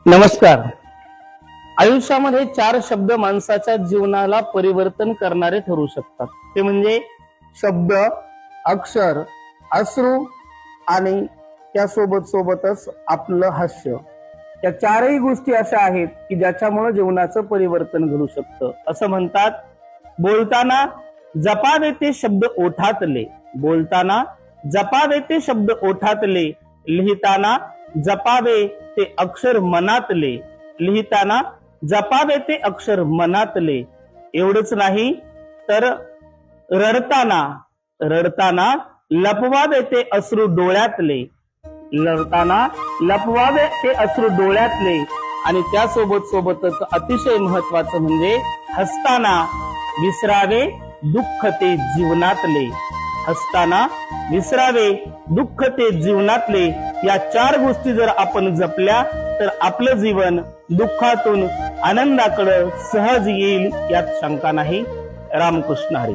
नमस्कार. आयुष्यामध्ये 4 शब्द माणसाच्या जीवनाला परिवर्तन करणारे ठरू शकतात. ते म्हणजे शब्द, अक्षर, अश्रू आणि त्यासोबत सोबतच आपलं हास्य. या 4ही गोष्टी अशा आहेत की ज्याच्यामुळे जीवनाचं परिवर्तन घडू शकतं. असं म्हणतात, बोलताना जपावे ते शब्द ओठातले, बोलताना जपावे ते शब्द ओठातले, लिहिताना जपावे ते अक्षर मनातले, लिहिताना जपावे ते अक्षर मनातले. एवढंच नाही तर रडताना लपवावे ते अश्रू डोळ्यातले, रडताना लपवावे ते अश्रू डोळ्यातले. आणि त्यासोबत सोबतच अतिशय महत्वाचं म्हणजे हसताना विसरावे दुःख ते जीवनातले, हसताना विसरावे दुःख ते जीवनातले. या 4 गोष्टी जर आपण जपल्या तर आपलं जीवन दुःखातून आनंदाकडे सहज येईल, यात शंका नाही. रामकृष्ण हरी.